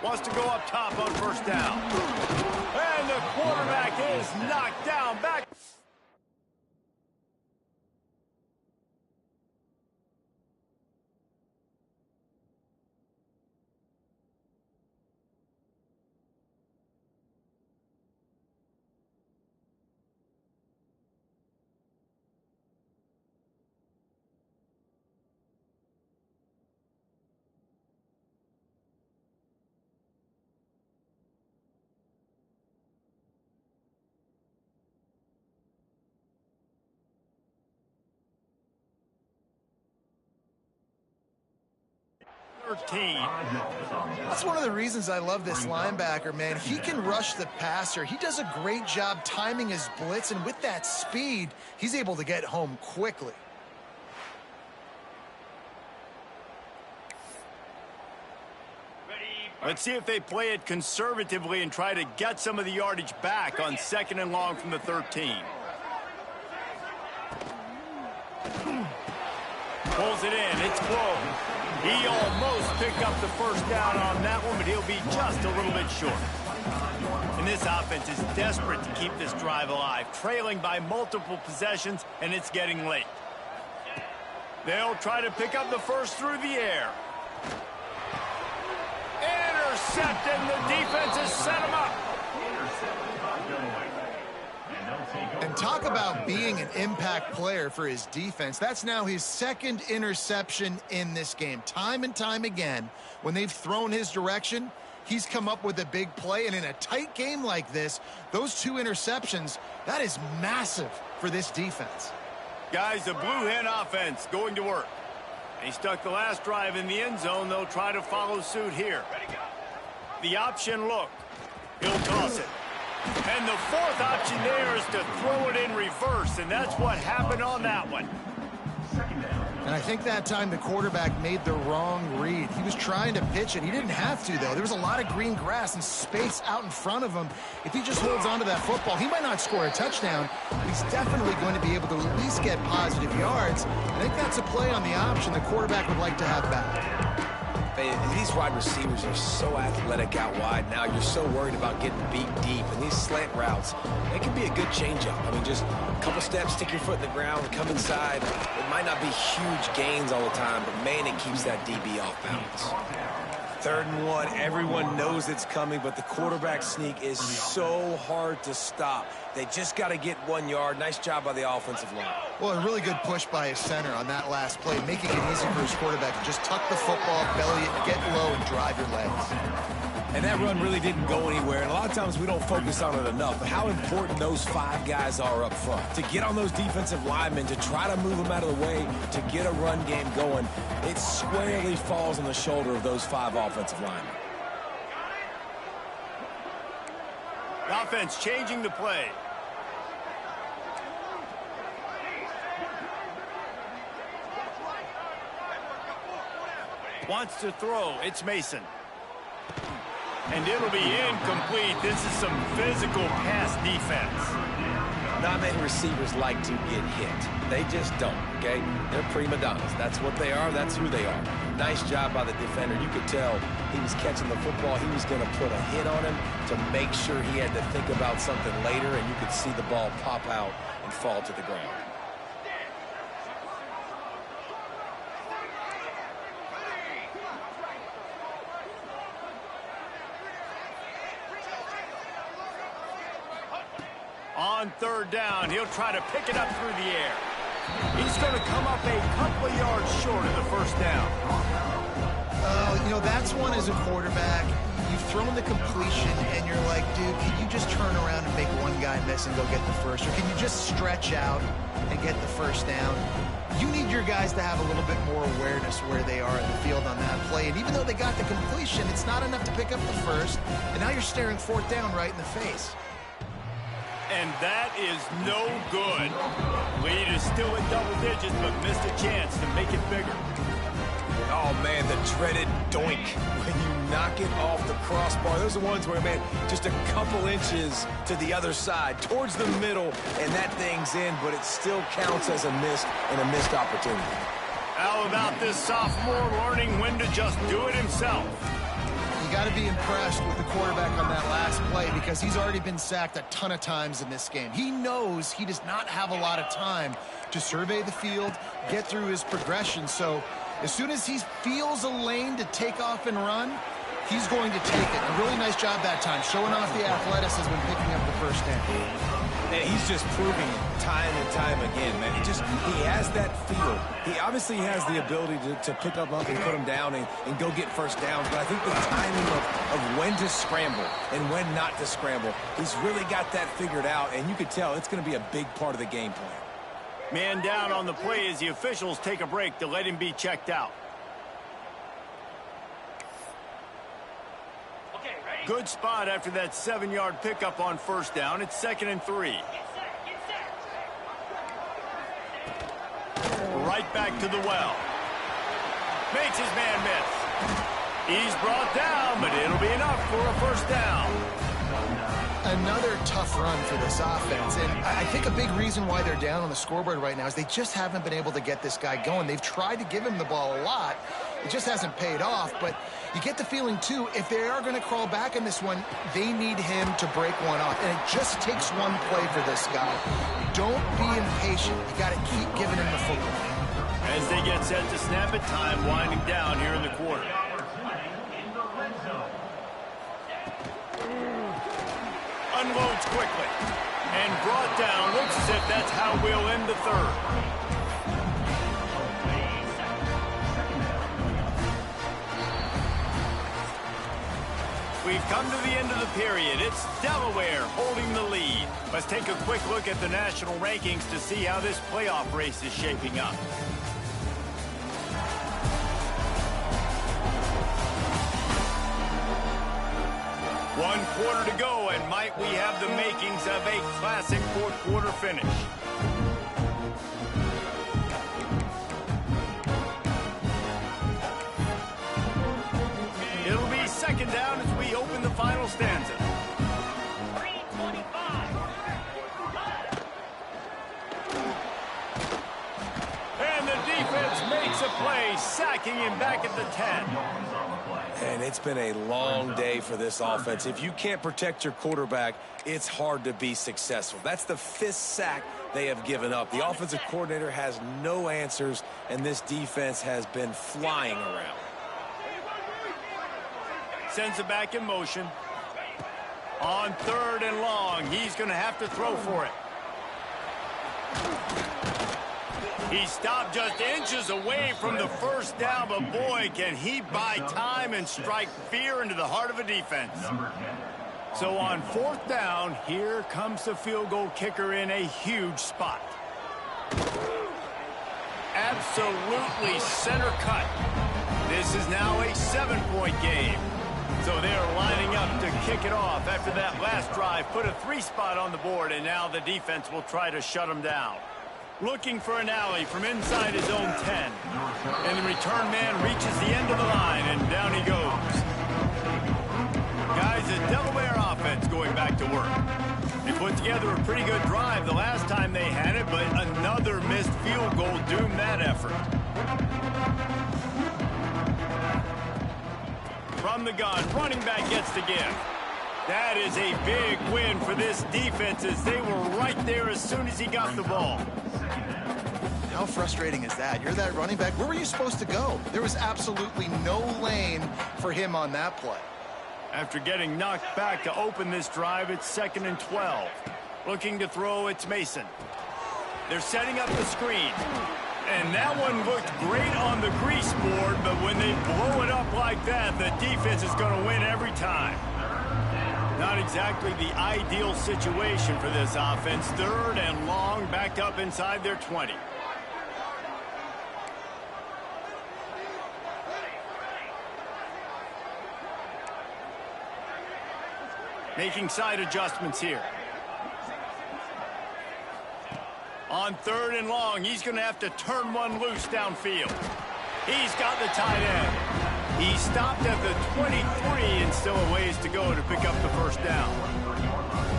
A: Wants to go up top on first down. And the quarterback is knocked down back.
B: That's one of the reasons I love this linebacker, man. He can rush the passer. He does a great job timing his blitz, and with that speed, he's able to get home quickly.
A: Let's see if they play it conservatively and try to get some of the yardage back on 2nd and long from the 13. Pulls it in. It's close. He almost picked up the first down on that one, but he'll be just a little bit short. And this offense is desperate to keep this drive alive, trailing by multiple possessions, and it's getting late. They'll try to pick up the first through the air. Intercepted, and the defense has set him up.
B: And talk about being an impact player for his defense. That's now his 2nd interception in this game. Time and time again, when they've thrown his direction, he's come up with a big play. And in a tight game like this, those 2 interceptions, that is massive for this defense.
A: Guys, the Blue Hen offense going to work. They stuck the last drive in the end zone. They'll try to follow suit here. The option look. He'll toss it. And the 4th option there is to throw it in reverse, and that's what happened on that one.
B: And I think that time the quarterback made the wrong read. He was trying to pitch it. He didn't have to, though. There was a lot of green grass and space out in front of him. If he just holds on to that football, he might not score a touchdown, but he's definitely going to be able to at least get positive yards. I think that's a play on the option the quarterback would like to have back.
C: These wide receivers are so athletic out wide now. You're so worried about getting beat deep. And these slant routes, they can be a good changeup. I mean, just a couple steps, stick your foot in the ground, come inside. It might not be huge gains all the time, but, man, it keeps that DB off balance. 3rd and 1. Everyone knows it's coming, but the quarterback sneak is so hard to stop. They just got to get 1 yard. Nice job by the offensive line.
B: Well, a really good push by his center on that last play, making it easy for his quarterback to just tuck the football, belly it, get low, and drive your legs.
C: And that run really didn't go anywhere. And a lot of times we don't focus on it enough. But how important those 5 guys are up front. To get on those defensive linemen, to try to move them out of the way, to get a run game going, it squarely falls on the shoulder of those 5 offensive linemen.
A: The offense changing the play. Wants to throw. It's Mason. And it'll be incomplete. This is some physical pass defense.
C: Not many receivers like to get hit. They just don't, okay? They're prima donnas. That's what they are. That's who they are. Nice job by the defender. You could tell he was catching the football. He was going to put a hit on him to make sure he had to think about something later, and you could see the ball pop out and fall to the ground.
A: On 3rd down, he'll try to pick it up through the air. He's going to come up a couple of yards short of the 1st down.
B: You know, that's one as a quarterback. you've thrown the completion and you're like, dude, can you just turn around and make one guy miss and go get the first? Or can you just stretch out and get the first down? You need your guys to have a little bit more awareness where they are in the field on that play. And even though they got the completion, it's not enough to pick up the first. And now you're staring fourth down right in the face.
A: And that is no good. Lead is still at double digits, but missed a chance to make it bigger.
C: Oh, man, the dreaded doink when you knock it off the crossbar. Those are ones where, man, just a couple inches to the other side, towards the middle, and that thing's in, but it still counts as a missed opportunity.
A: How about this sophomore learning when to just do it himself?
B: You got to be impressed with the quarterback on that last play because he's already been sacked a ton of times in this game. He knows he does not have a lot of time to survey the field, get through his progression. So as soon as he feels a lane to take off and run, he's going to take it. A really nice job that time, showing off the athleticism and picking up the first down.
C: And he's just proving it time and time again, man. He has that feel. He obviously has the ability to pick up and put him down and go get first downs. But I think the timing of when to scramble and when not to scramble, he's really got that figured out. And you could tell it's going to be a big part of the game plan.
A: Man down on the play as the officials take a break to let him be checked out. Good spot after that 7-yard pickup on first down. It's 2nd and 3. Right back to the well. Makes his man miss. He's brought down, but it'll be enough for a first down.
B: Another tough run for this offense, and I think a big reason why they're down on the scoreboard right now is they just haven't been able to get this guy going. They've tried to give him the ball a lot. It just hasn't paid off, but you get the feeling, too, if they are going to crawl back in this one, they need him to break one off, and it just takes one play for this guy. Don't be impatient. You got to keep giving him the football.
A: As they get set to snap it, time winding down here in the quarter. Unloads quickly and brought down. Looks as if that's how we'll end the third. We've come to the end of the period. It's Delaware holding the lead. Let's take a quick look at the national rankings to see how this playoff race is shaping up. One quarter to go, and might we have the makings of a classic fourth quarter finish. It'll be 2nd down as we open the final stanza.
D: 3:25.
A: And the defense makes a play, sacking him back at the 10.
C: And it's been a long day for this offense. If you can't protect your quarterback, it's hard to be successful. That's the 5th sack they have given up. The offensive coordinator has no answers, and this defense has been flying around.
A: Sends it back in motion. On 3rd and long, he's going to have to throw for it. He stopped just inches away from the first down, but boy, can he buy time and strike fear into the heart of a defense. So on 4th down, here comes the field goal kicker in a huge spot. Absolutely center cut. This is now a 7-point game. So they're lining up to kick it off after that last drive. Put a 3-spot on the board, and now the defense will try to shut them down. Looking for an alley from inside his own 10. And the return man reaches the end of the line, and down he goes. Guys, the Delaware offense going back to work. They put together a pretty good drive the last time they had it, but another missed field goal doomed that effort. From the gun, running back gets the gift. That is a big win for this defense as they were right there as soon as he got the ball.
B: How frustrating is that? You're that running back. Where were you supposed to go? There was absolutely no lane for him on that play.
A: After getting knocked back to open this drive, it's 2nd and 12. Looking to throw, it's Mason. They're setting up the screen. And that one looked great on the grease board, but when they blow it up like that, the defense is going to win every time. Not exactly the ideal situation for this offense. 3rd and long, backed up inside their 20. Making side adjustments here. On 3rd and long, he's going to have to turn one loose downfield. He's got the tight end. He stopped at the 23 and still a ways to go to pick up the first down.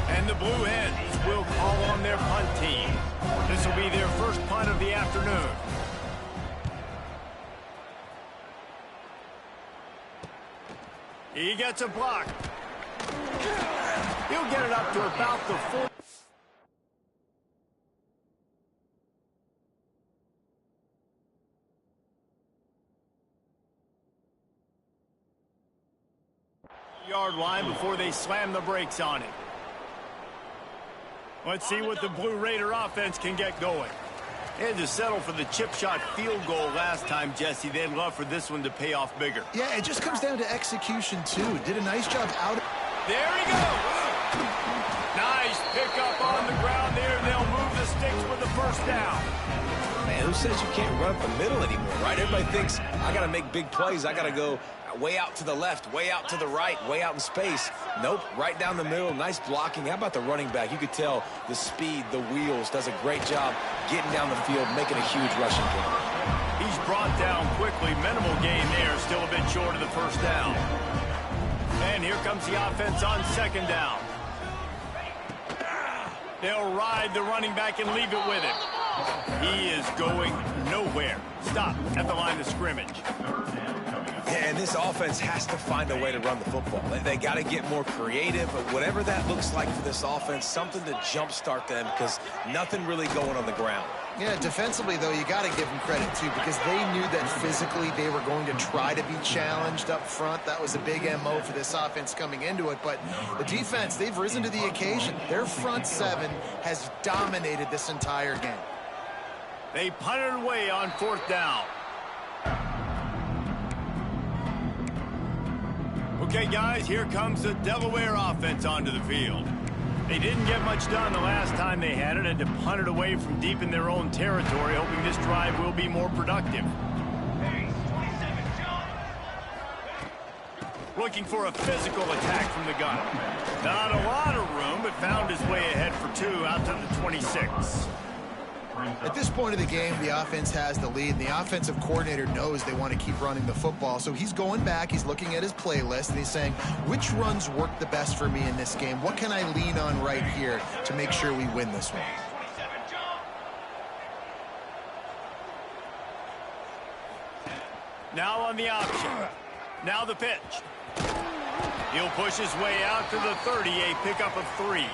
A: And the Blue Hens will call on their punt team. This will be their first punt of the afternoon. He gets a block. He'll get it up to about the 4. Yard line before they slam the brakes on it. Let's see what the Blue Raider offense can get going. They had to settle for the chip shot field goal last time, Jesse. They'd love for this one to pay off bigger.
B: Yeah, it just comes down to execution, too. Did a nice job out.
A: There he goes. Nice pickup on the ground there. They'll move the sticks with the first down.
C: Man, who says you can't run up the middle anymore, right? Everybody thinks, I got to make big plays. I got to go way out to the left, way out to the right, way out in space. Nope, right down the middle, nice blocking. How about the running back? You could tell the speed, the wheels, does a great job getting down the field, making a huge rushing gain.
A: He's brought down quickly. Minimal gain there, still a bit short of the first down. And here comes the offense on 2nd down. They'll ride the running back and leave it with him. He is going nowhere. Stop at the line of scrimmage.
C: Yeah, and this offense has to find a way to run the football. They got to get more creative, but whatever that looks like for this offense, something to jumpstart them because nothing really going on the ground.
B: Yeah, defensively, though, you got to give them credit, too, because they knew that physically they were going to try to be challenged up front. That was a big MO for this offense coming into it. But the defense, they've risen to the occasion. Their front 7 has dominated this entire game.
A: They punted away on 4th down. Okay, guys, here comes the Delaware offense onto the field. They didn't get much done the last time they had it and to punt it away from deep in their own territory, hoping this drive will be more productive. Looking for a physical attack from the gun. Not a lot of room, but found his way ahead for 2 out to the 26.
B: At this point of the game, the offense has the lead. The offensive coordinator knows they want to keep running the football. So he's going back, he's looking at his playlist, and he's saying, which runs work the best for me in this game? What can I lean on right here to make sure we win this one?
A: Now on the option. Now the pitch. He'll push his way out to the 30, a pickup of 3.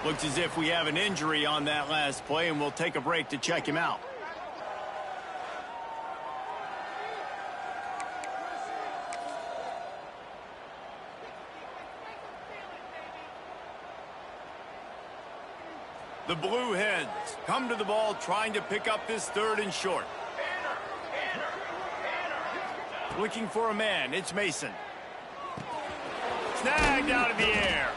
A: Looks as if we have an injury on that last play, and we'll take a break to check him out. The Blue Hens come to the ball trying to pick up this 3rd and short. Looking for a man. It's Mason. Snagged out of the air.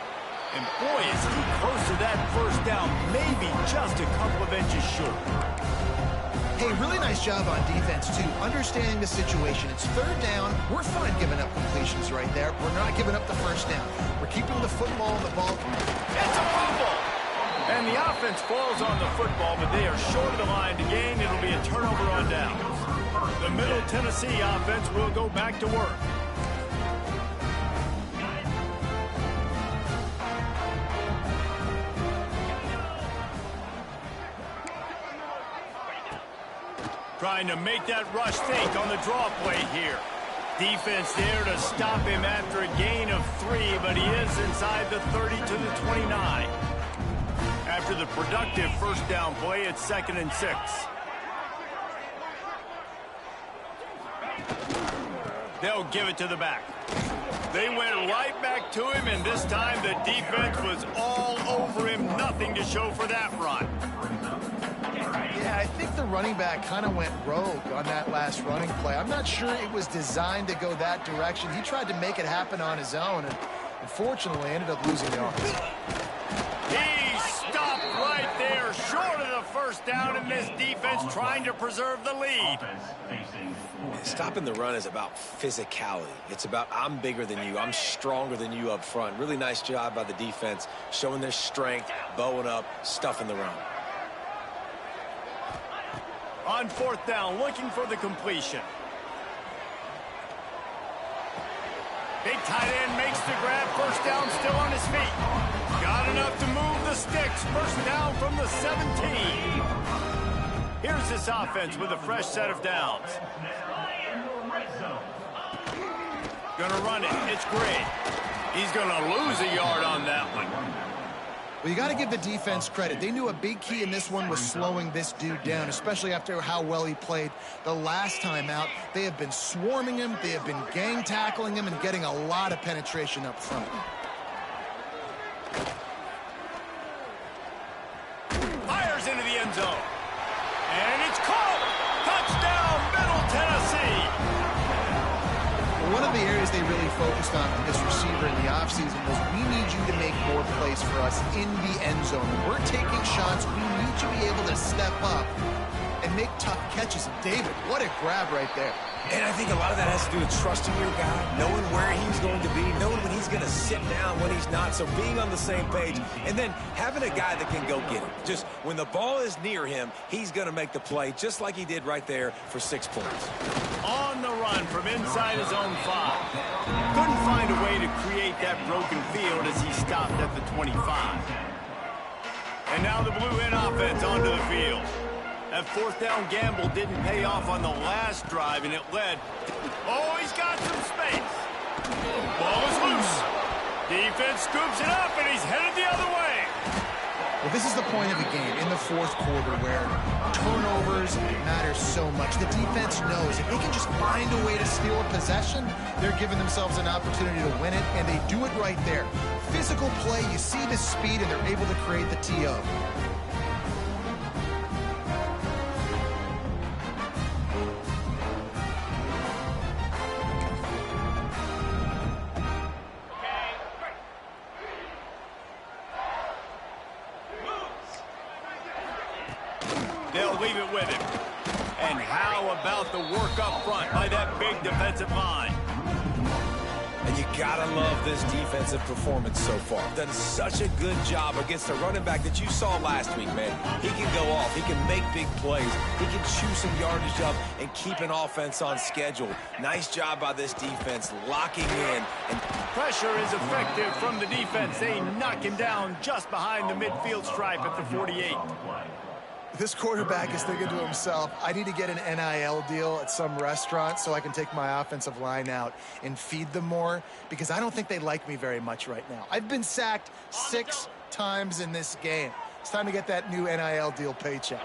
A: And boy, is he close to that first down, maybe just a couple of inches short.
B: Hey, really nice job on defense, too, understanding the situation. It's 3rd down. We're fine giving up completions right there. We're not giving up the first down. We're keeping the football in the ball.
A: It's a fumble! And the offense falls on the football, but they are short of the line to gain. It'll be a turnover on downs. The Middle Tennessee offense will go back to work. Trying to make that rush fake on the draw play here. Defense there to stop him after a gain of 3, but he is inside the 30 to the 29. After the productive first down play, it's 2nd and 6. They'll give it to the back. They went right back to him, and this time the defense was all over him. Nothing to show for that run.
B: Yeah, I think the running back kind of went rogue on that last running play. I'm not sure it was designed to go that direction. He tried to make it happen on his own, and unfortunately ended up losing yards.
A: He stopped right there, short of the first down, in this defense trying to preserve the lead.
C: Stopping the run is about physicality. It's about I'm bigger than you. I'm stronger than you up front. Really nice job by the defense, showing their strength, bowing up, stuffing the run.
A: On fourth down, looking for the completion. Big tight end makes the grab. First down, still on his feet. Got enough to move the sticks. First down from the 17. Here's this offense with a fresh set of downs. Gonna run it. It's Gray. He's gonna lose a yard on that one.
B: Well, you got to give the defense credit. They knew a big key in this one was slowing this dude down, especially after how well he played the last time out. They have been swarming him. They have been gang tackling him and getting a lot of penetration up front.
A: Fires into the end zone. And it's caught. Touchdown, Middle Tennessee.
B: One of the areas they really focused on with this receiver in the offseason was we need you to make more plays for us in the end zone. When we're taking shots, we need you to be able to step up and make tough catches. And David, what a grab right there.
C: And I think a lot of that has to do with trusting your guy, knowing where he's going to be, knowing when he's going to sit down, when he's not. So being on the same page, and then having a guy that can go get him. Just when the ball is near him, he's going to make the play, just like he did right there for 6 points.
A: On the run from inside his own 5. Couldn't find a way to create that broken field as he stopped at the 25. And now the Blue Hen offense onto the field. That fourth down gamble didn't pay off on the last drive, and it led. Oh, he's got some space. Ball is loose. Defense scoops it up, and he's headed the other way.
B: Well, this is the point of the game in the fourth quarter where turnovers matter so much. The defense knows if they can just find a way to steal a possession, they're giving themselves an opportunity to win it, and they do it right there. Physical play, you see the speed, and they're able to create the TO.
A: They'll leave it with him. And how about the work up front by that big defensive line?
C: And you gotta love this defensive performance so far. Done such a good job against a running back that you saw last week, man. He can go off. He can make big plays. He can chew some yardage up and keep an offense on schedule. Nice job by this defense locking in. And
A: Pressure is effective from the defense. They knock him down just behind the midfield stripe at the 48.
B: This quarterback is thinking to himself, I need to get an NIL deal at some restaurant so I can take my offensive line out and feed them more, because I don't think they like me very much right now. I've been sacked 6 times in this game. It's time to get that new NIL deal paycheck.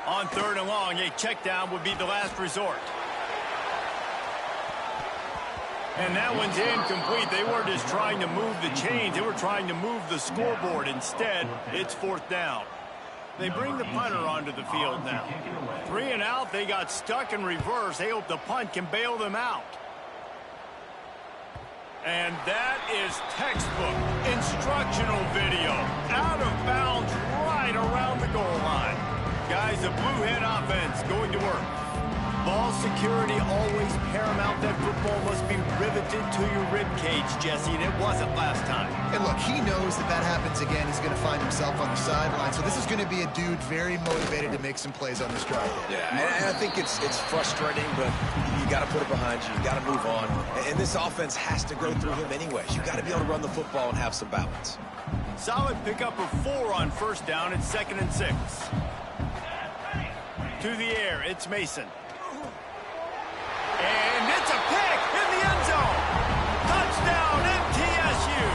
A: On third and long, a check down would be the last resort. And that one's incomplete. They weren't just trying to move the chains. They were trying to move the scoreboard. Instead, it's fourth down. They bring the punter onto the field now. 3 and out. They got stuck in reverse. They hope the punt can bail them out. And that is textbook instructional video. Out of bounds right around the goal line. Guys, the Blue Hen offense going to work. Ball security always paramount. That football must be riveted to your rib cage, Jesse, and it wasn't last time.
B: And look, he knows that happens again. He's going to find himself on the sideline. So this is going to be a dude very motivated to make some plays on this drive.
C: yeah, and I think it's frustrating, but you got to put it behind you. You got to move on. And this offense has to go through him anyways. You got to be able to run the football and have some balance.
A: Solid pickup of 4 on first down. It's 2nd and 6. To the air, it's Mason. And it's a pick in the end zone. Touchdown, MTSU.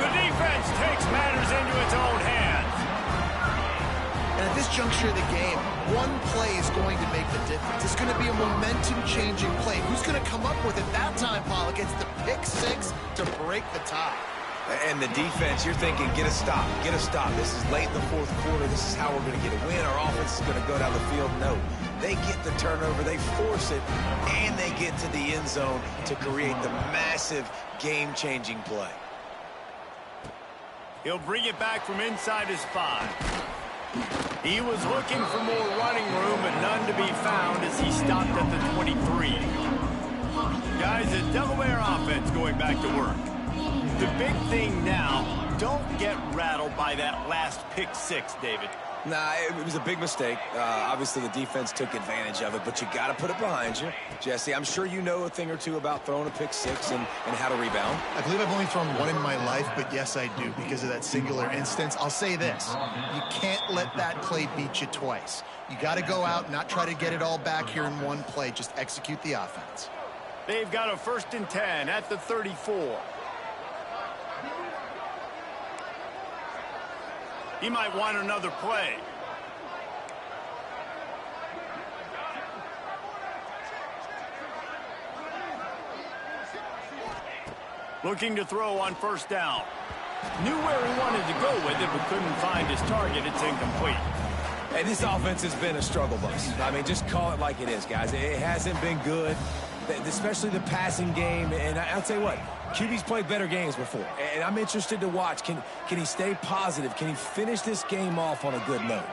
A: The defense takes matters into its own hands.
B: And at this juncture of the game, one play is going to make the difference. It's going to be a momentum-changing play. Who's going to come up with it that time, Pollock? It's the pick 6 to break the tie.
C: And the defense, you're thinking, get a stop, get a stop. This is late in the fourth quarter. This is how we're going to get a win. Our offense is going to go down the field. No, they get the turnover, they force it, and they get to the end zone to create the massive game-changing play.
A: He'll bring it back from inside his 5. He was looking for more running room, but none to be found as he stopped at the 23. Guys, the Delaware offense going back to work. The big thing now, don't get rattled by that last pick 6, David.
C: Nah, it was a big mistake. Obviously, the defense took advantage of it, but you got to put it behind you. Jesse, I'm sure you know a thing or two about throwing a pick 6 and how to rebound.
B: I believe I've only thrown one in my life, but yes, I do, because of that singular instance. I'll say this. You can't let that play beat you twice. You got to go out and not try to get it all back here in one play. Just execute the offense.
A: They've got a 1st and 10 at the 34. He might want another play. Looking to throw on 1st down. Knew where he wanted to go with it, but couldn't find his target. It's incomplete.
C: Hey, this offense has been a struggle bus. I mean, just call it like it is, guys. It hasn't been good, especially the passing game. And I'll tell you what, QB's played better games before. And I'm interested to watch. Can he stay positive? Can he finish this game off on a good note?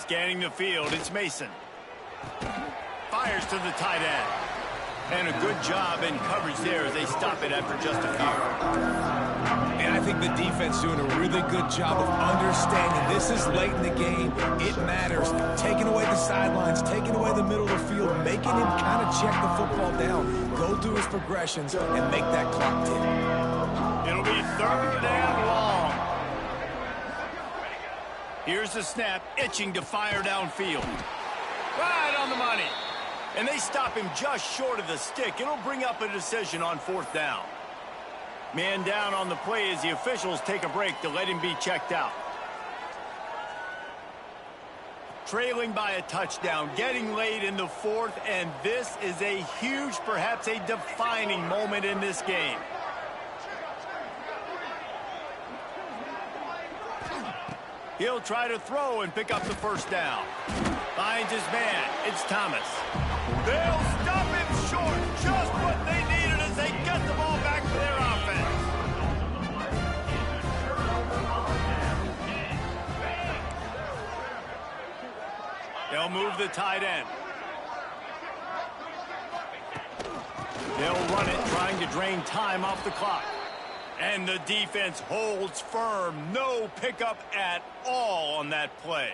A: Scanning the field, it's Mason. Fires to the tight end. And a good job in coverage there as they stop it after just a few.
C: And I think the defense doing a really good job of understanding this is late in the game. It matters. Taking away the sidelines, taking away the middle of the field, making him kind of check the football down, go through his progressions, and make that clock tick.
A: It'll be 3rd and long. Here's the snap, itching to fire downfield. Right on the money. And they stop him just short of the stick. It'll bring up a decision on 4th down. Man down on the play as the officials take a break to let him be checked out. Trailing by a touchdown, getting late in the 4th, and this is a huge, perhaps a defining moment in this game. He'll try to throw and pick up the 1st down. Finds his man. It's Thomas. They'll stop him short. Just what they needed as they get the ball back for their offense. They'll move the tight end. They'll run it, trying to drain time off the clock. And the defense holds firm. No pickup at all on that play.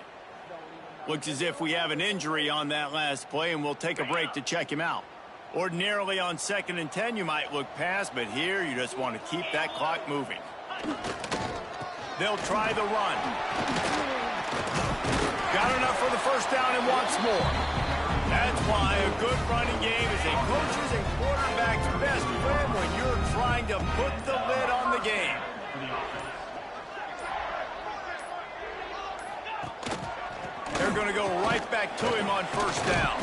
A: Looks as if we have an injury on that last play, and we'll take a break to check him out. Ordinarily on 2nd and 10, you might look past, but here you just want to keep that clock moving. They'll try the run. Got enough for the 1st down and wants more. That's why a good running game is a coach's and quarterback's best friend when you're trying to put the lid on the game. They're going to go right back to him on 1st down.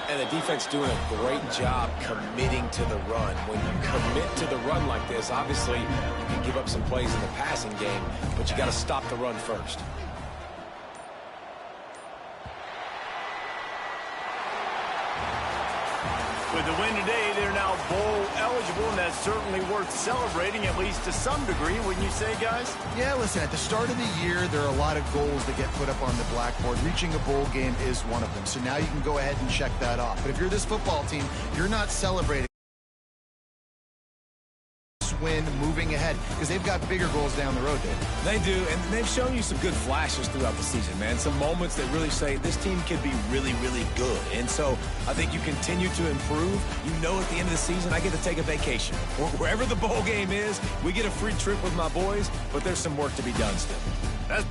C: And the defense doing a great job committing to the run. When you commit to the run like this, obviously you can give up some plays in the passing game, but you got to stop the run first.
A: With the win today, they're now bowl eligible, and that's certainly worth celebrating, at least to some degree, wouldn't you say, guys?
B: Yeah, listen, at the start of the year, there are a lot of goals that get put up on the blackboard. Reaching a bowl game is one of them. So now you can go ahead and check that off. But if you're this football team, you're not celebrating win, moving ahead, because they've got bigger goals down the road, Dave.
C: They do, and they've shown you some good flashes throughout the season, man. Some moments that really say this team could be really, really good. And so I think you continue to improve. You know at the end of the season, I get to take a vacation. Wherever the bowl game is, we get a free trip with my boys, but there's some work to be done still.
A: That's